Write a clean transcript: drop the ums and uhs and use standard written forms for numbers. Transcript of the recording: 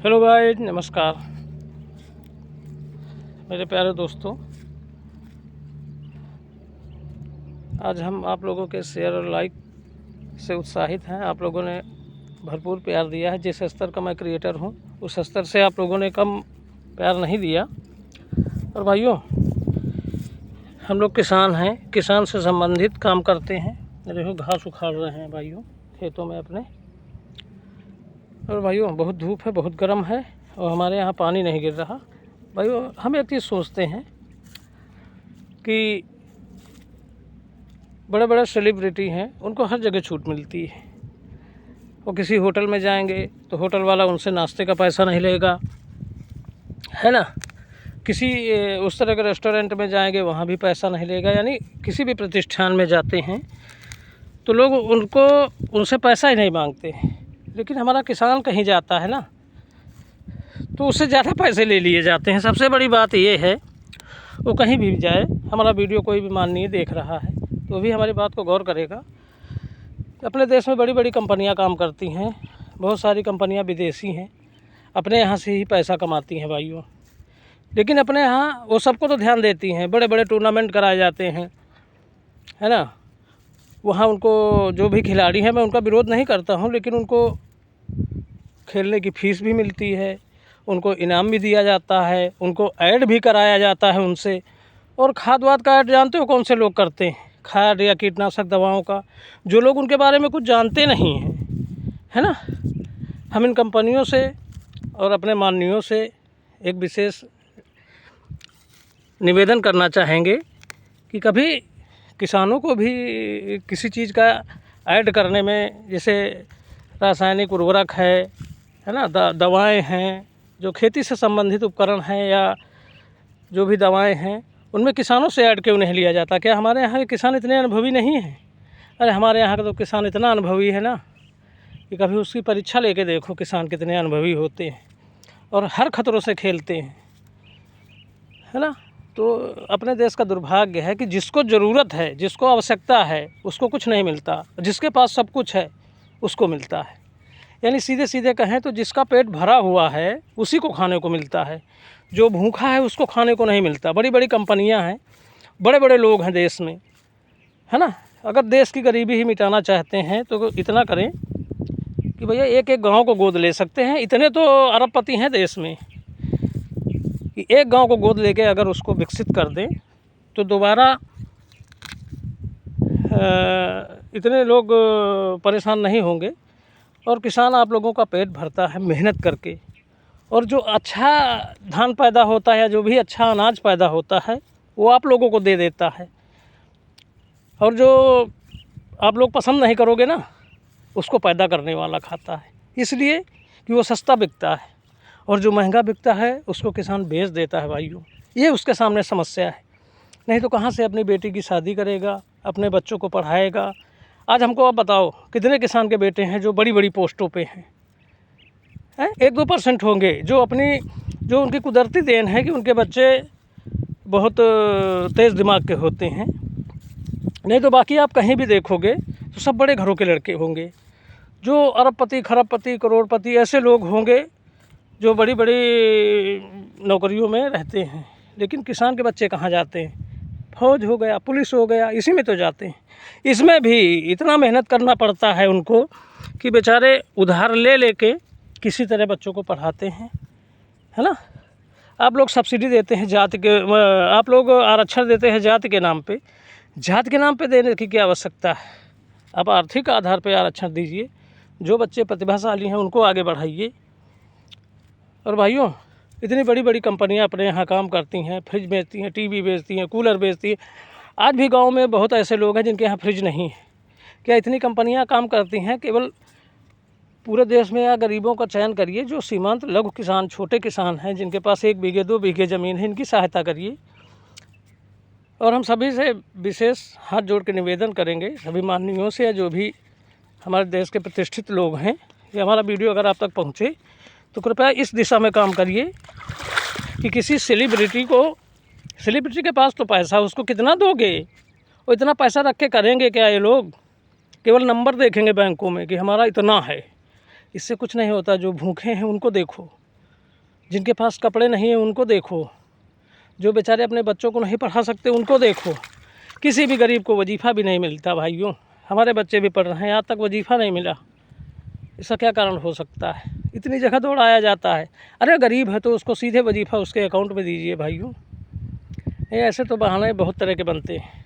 Hello guys, नमस्कार मेरे प्यारे दोस्तों। आज हम आप लोगों के शेयर और लाइक से उत्साहित हैं। आप लोगों ने भरपूर प्यार दिया है। जिस स्तर का मैं क्रिएटर हूं, उस स्तर से आप लोगों ने कम प्यार नहीं दिया। और भाइयों, हम लोग किसान हैं, किसान से संबंधित काम करते हैं। देखो घास उखाड़ रहे हैं भाइयों खेतों में अपने। और भाइयों, बहुत धूप है, बहुत गर्म है और हमारे यहाँ पानी नहीं गिर रहा। भाइयों, हम एक चीज़ सोचते हैं कि बड़े बड़े सेलिब्रिटी हैं, उनको हर जगह छूट मिलती है। वो किसी होटल में जाएंगे तो होटल वाला उनसे नाश्ते का पैसा नहीं लेगा, है ना। किसी उस तरह के रेस्टोरेंट में जाएंगे, वहाँ भी पैसा नहीं लेगा। यानी किसी भी प्रतिष्ठान में जाते हैं तो लोग उनसे पैसा ही नहीं मांगते। लेकिन हमारा किसान कहीं जाता है ना, तो उससे ज़्यादा पैसे ले लिए जाते हैं। सबसे बड़ी बात ये है, वो कहीं भी जाए, हमारा वीडियो कोई भी माननीय देख रहा है तो भी हमारी बात को गौर करेगा। अपने देश में बड़ी बड़ी कंपनियां काम करती हैं, बहुत सारी कंपनियां विदेशी हैं, अपने यहाँ से ही पैसा कमाती हैं भाइयों। लेकिन अपने यहाँ वो सबको तो ध्यान देती हैं, बड़े बड़े टूर्नामेंट कराए जाते हैं, है ना। वहाँ उनको जो भी खिलाड़ी हैं, मैं उनका विरोध नहीं करता हूँ, लेकिन उनको खेलने की फ़ीस भी मिलती है, उनको इनाम भी दिया जाता है, उनको ऐड भी कराया जाता है उनसे। और खाद वाद का ऐड जानते हो कौन से लोग करते हैं? खाद या कीटनाशक दवाओं का, जो लोग उनके बारे में कुछ जानते नहीं हैं, है ना। हम इन कंपनियों से और अपने माननीयों से एक विशेष निवेदन करना चाहेंगे कि कभी किसानों को भी किसी चीज़ का ऐड करने में, जैसे रासायनिक उर्वरक है ना, दवाएं हैं, जो खेती से संबंधित उपकरण हैं या जो भी दवाएं हैं, उनमें किसानों से ऐड क्यों नहीं लिया जाता? क्या हमारे यहाँ के किसान इतने अनुभवी नहीं हैं? अरे हमारे यहाँ का तो किसान इतना अनुभवी है ना कि कभी उसकी परीक्षा लेके देखो, किसान कितने अनुभवी होते हैं और हर खतरों से खेलते हैं, है ना। तो अपने देश का दुर्भाग्य है कि जिसको ज़रूरत है, जिसको आवश्यकता है, उसको कुछ नहीं मिलता। जिसके पास सब कुछ है उसको मिलता है। यानी सीधे सीधे कहें तो जिसका पेट भरा हुआ है उसी को खाने को मिलता है, जो भूखा है उसको खाने को नहीं मिलता। बड़ी बड़ी कंपनियां हैं, बड़े बड़े लोग हैं देश में, है ना। अगर देश की गरीबी ही मिटाना चाहते हैं तो इतना करें कि भैया एक एक गांव को गोद ले सकते हैं। इतने तो अरबपति हैं देश में कि एक गांव को गोद लेके अगर उसको विकसित कर दें तो दोबारा इतने लोग परेशान नहीं होंगे। और किसान आप लोगों का पेट भरता है मेहनत करके, और जो अच्छा धान पैदा होता है या जो भी अच्छा अनाज पैदा होता है वो आप लोगों को दे देता है। और जो आप लोग पसंद नहीं करोगे ना, उसको पैदा करने वाला खाता है, इसलिए कि वो सस्ता बिकता है। और जो महंगा बिकता है उसको किसान बेच देता है भाइयों। ये उसके सामने समस्या है। नहीं तो कहाँ से अपनी बेटी की शादी करेगा, अपने बच्चों को पढ़ाएगा? आज हमको आप बताओ, कितने किसान के बेटे हैं जो बड़ी बड़ी पोस्टों पे हैं? 1-2% होंगे जो उनकी कुदरती देन है कि उनके बच्चे बहुत तेज़ दिमाग के होते हैं। नहीं तो बाकी आप कहीं भी देखोगे तो सब बड़े घरों के लड़के होंगे, जो अरबपति, खरबपति, करोड़पति ऐसे लोग होंगे जो बड़ी बड़ी नौकरियों में रहते हैं। लेकिन किसान के बच्चे कहाँ जाते हैं? फौज हो गया, पुलिस हो गया, इसी में तो जाते हैं। इसमें भी इतना मेहनत करना पड़ता है उनको कि बेचारे उधार ले लेके किसी तरह बच्चों को पढ़ाते हैं, है ना। आप लोग सब्सिडी देते हैं जाति के, आप लोग आरक्षण देते हैं जाति के नाम पे। जाति के नाम पे देने की क्या आवश्यकता है? आप आर्थिक आधार पे आरक्षण दीजिए, जो बच्चे प्रतिभाशाली हैं उनको आगे बढ़ाइए। और भाइयों, इतनी बड़ी बड़ी कंपनियां अपने यहाँ काम करती हैं, फ्रिज बेचती हैं, टीवी बेचती हैं, कूलर बेचती हैं। आज भी गांव में बहुत ऐसे लोग हैं जिनके यहाँ फ्रिज नहीं है। क्या इतनी कंपनियां काम करती हैं? केवल पूरे देश में या गरीबों का चयन करिए, जो सीमांत लघु किसान, छोटे किसान हैं, जिनके पास 1 बीघे 2 बीघे ज़मीन है, इनकी सहायता करिए। और हम सभी से विशेष हाथ जोड़ के निवेदन करेंगे, सभी माननीयों से या जो भी हमारे देश के प्रतिष्ठित लोग हैं, ये हमारा वीडियो अगर आप तक पहुँचे तो कृपया इस दिशा में काम करिए कि किसी सेलिब्रिटी के पास तो पैसा, उसको कितना दोगे? वो इतना पैसा रख के करेंगे क्या ये लोग? केवल नंबर देखेंगे बैंकों में कि हमारा इतना है। इससे कुछ नहीं होता। जो भूखे हैं उनको देखो, जिनके पास कपड़े नहीं हैं उनको देखो, जो बेचारे अपने बच्चों को नहीं पढ़ा सकते उनको देखो। किसी भी गरीब को वजीफ़ा भी नहीं मिलता भाइयों। हमारे बच्चे भी पढ़ रहे हैं, आज तक वजीफ़ा नहीं मिला। इसका क्या कारण हो सकता है? इतनी जगह दौड़ाया जाता है। अरे गरीब है तो उसको सीधे वजीफ़ा उसके अकाउंट में दीजिए भाइयों। ये ऐसे तो बहाने बहुत तरह के बनते हैं।